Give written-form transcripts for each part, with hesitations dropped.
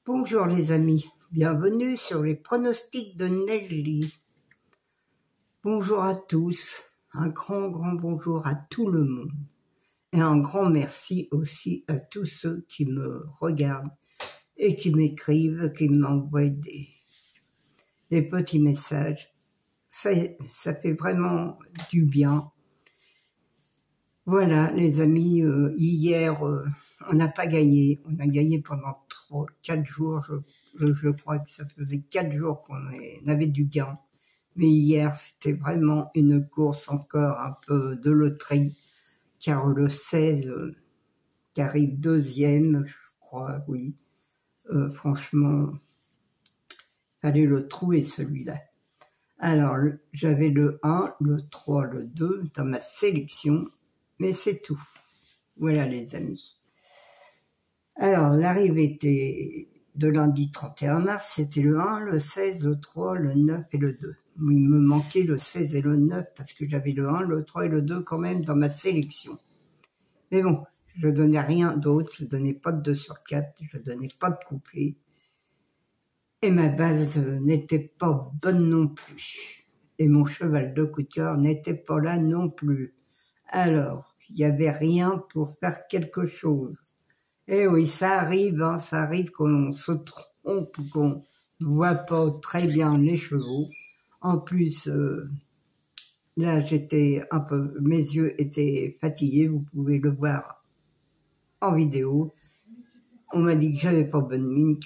Bonjour les amis, bienvenue sur les pronostics de Nelly. Bonjour à tous, un grand bonjour à tout le monde. Et un grand merci aussi à tous ceux qui me regardent et qui m'écrivent, qui m'envoient des petits messages. Ça fait vraiment du bien. Voilà les amis, hier on n'a pas gagné, on a gagné pendant 4 jours, je crois que ça faisait 4 jours qu'on avait du gain. Mais hier c'était vraiment une course encore un peu de loterie, car le 16 qui arrive deuxième, je crois, oui, franchement, fallait le trouver celui-là. Alors j'avais le 1, le 3, le 2 dans ma sélection, mais c'est tout. Voilà les amis. Alors l'arrivée était de lundi 31 mars, c'était le 1, le 16, le 3, le 9 et le 2. Il me manquait le 16 et le 9 parce que j'avais le 1, le 3 et le 2 quand même dans ma sélection. Mais bon, je donnais rien d'autre, je donnais pas de 2 sur 4, je donnais pas de couplet. Et ma base n'était pas bonne non plus. Et mon cheval de coup de cœur n'était pas là non plus. Alors, il n'y avait rien pour faire quelque chose. Eh oui, ça arrive qu'on se trompe, qu'on ne voit pas très bien les chevaux. En plus, là, mes yeux étaient fatigués, vous pouvez le voir en vidéo. On m'a dit que j'avais pas bonne mine,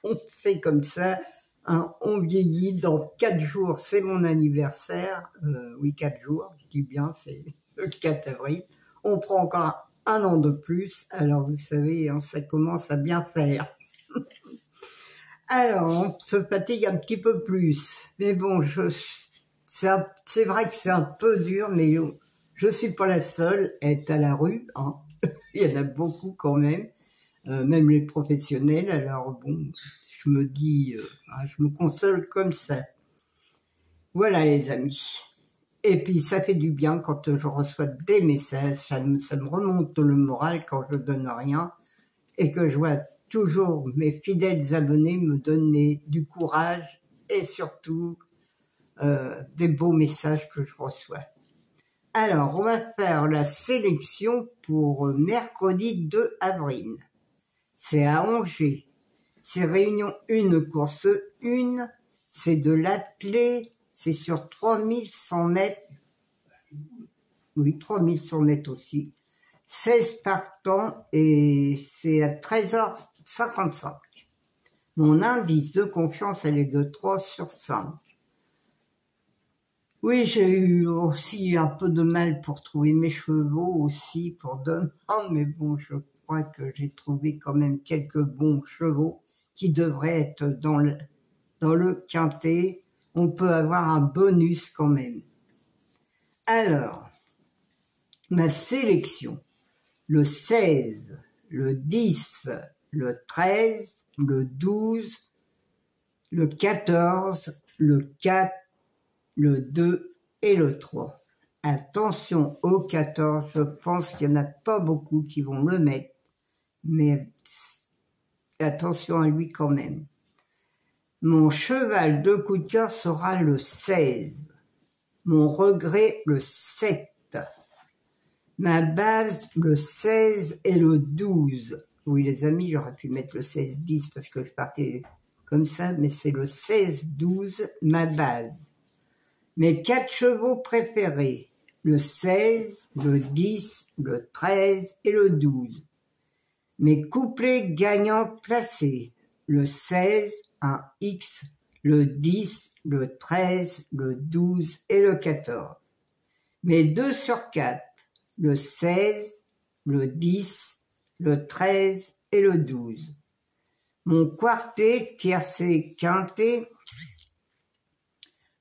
bon, c'est comme ça, hein, on vieillit. Dans 4 jours, c'est mon anniversaire, oui, 4 jours, je dis bien, c'est le 4 avril. On prend encore 1 an de plus, alors vous savez, hein, ça commence à bien faire. Alors, on se fatigue un petit peu plus, mais bon, c'est vrai que c'est un peu dur, mais je suis pas la seule à être à la rue, hein. Il y en a beaucoup quand même. Même les professionnels, alors bon, je me dis, je me console comme ça. Voilà les amis. Et puis ça fait du bien quand je reçois des messages, ça me remonte le moral quand je donne rien, et que je vois toujours mes fidèles abonnés me donner du courage, et surtout des beaux messages que je reçois. Alors, on va faire la sélection pour mercredi 2 avril. C'est à Angers. C'est Réunion 1, course 1. C'est de l'attelé. C'est sur 3100 mètres. Oui, 3100 mètres aussi. 16 partants et c'est à 13h55. Mon indice de confiance, elle est de 3 sur 5. Oui, j'ai eu aussi un peu de mal pour trouver mes chevaux aussi pour demain, mais bon, je crois que j'ai trouvé quand même quelques bons chevaux qui devraient être dans le quintet. On peut avoir un bonus quand même. Alors, ma sélection, le 16, le 10, le 13, le 12, le 14, le 4, le 2 et le 3. Attention au 14, je pense qu'il n'y en a pas beaucoup qui vont le mettre, mais attention à lui quand même. Mon cheval de coup de cœur sera le 16. Mon regret, le 7. Ma base, le 16 et le 12. Oui, les amis, j'aurais pu mettre le 16-10 parce que je partais comme ça, mais c'est le 16-12, ma base. Mes 4 chevaux préférés, le 16, le 10, le 13 et le 12. Mes couplets gagnants placés, le 16, un X, le 10, le 13, le 12 et le 14. Mes 2 sur 4, le 16, le 10, le 13 et le 12. Mon quartet, tiercé, quintet,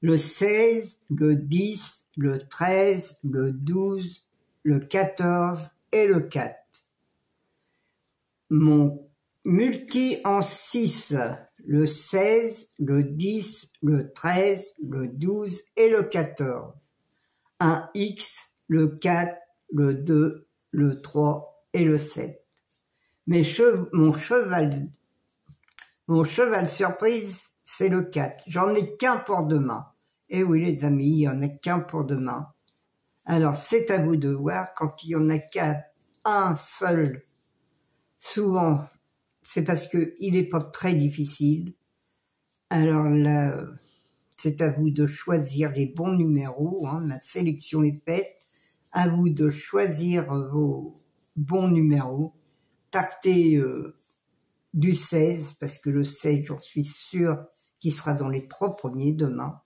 le 16, le 10, le 13, le 12, le 14 et le 4. Mon multi en 6, le 16, le 10, le 13, le 12 et le 14. Un X, le 4, le 2, le 3 et le 7. Mon cheval Mon cheval surprise, c'est le 4. J'en ai qu'un pour demain. Eh oui, les amis, il n'y en a qu'un pour demain. Alors, c'est à vous de voir. Quand il n'y en a qu'un seul, souvent, c'est parce qu'il n'est pas très difficile. Alors là, c'est à vous de choisir les bons numéros. Hein. La sélection est faite. À vous de choisir vos bons numéros. Partez du 16, parce que le 16, j'en suis sûre qu'il sera dans les 3 premiers demain.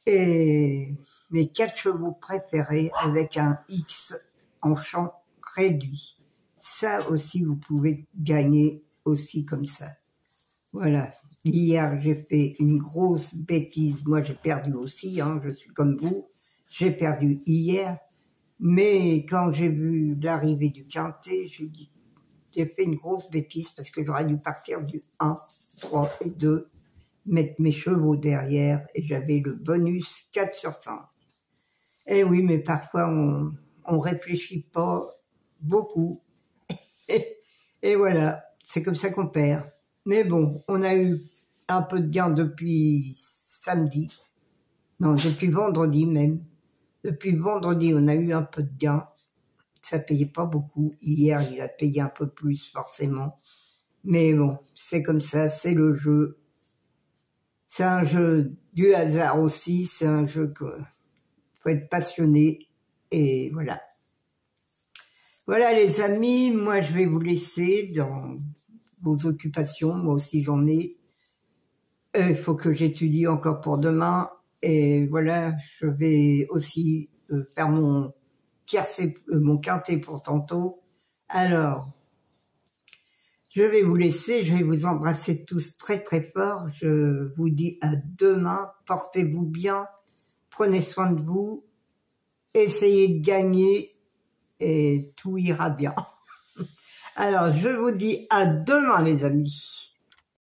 Et mes 4 chevaux préférés avec un X en champ réduit. Ça aussi, vous pouvez gagner aussi comme ça. Voilà. Hier, j'ai fait une grosse bêtise. Moi, j'ai perdu aussi, hein, je suis comme vous. J'ai perdu hier. Mais quand j'ai vu l'arrivée du quintet, j'ai fait une grosse bêtise parce que j'aurais dû partir du 1, 3 et 2, mettre mes chevaux derrière et j'avais le bonus 4 sur 5. Eh oui, mais parfois on réfléchit pas beaucoup. Et voilà, c'est comme ça qu'on perd. Mais bon, on a eu un peu de gain depuis samedi. Non, depuis vendredi même. Depuis vendredi, on a eu un peu de gain. Ça payait pas beaucoup. Hier, il a payé un peu plus, forcément. Mais bon, c'est comme ça, c'est le jeu. C'est un jeu du hasard aussi, c'est un jeu que faut être passionné. Et voilà. Voilà les amis, moi je vais vous laisser dans vos occupations. Moi aussi j'en ai. Il faut que j'étudie encore pour demain. Et voilà, je vais aussi faire mon quintet pour tantôt. Alors, je vais vous laisser, je vais vous embrasser tous très très fort. Je vous dis à demain, portez-vous bien, prenez soin de vous, essayez de gagner et tout ira bien. Alors, je vous dis à demain les amis.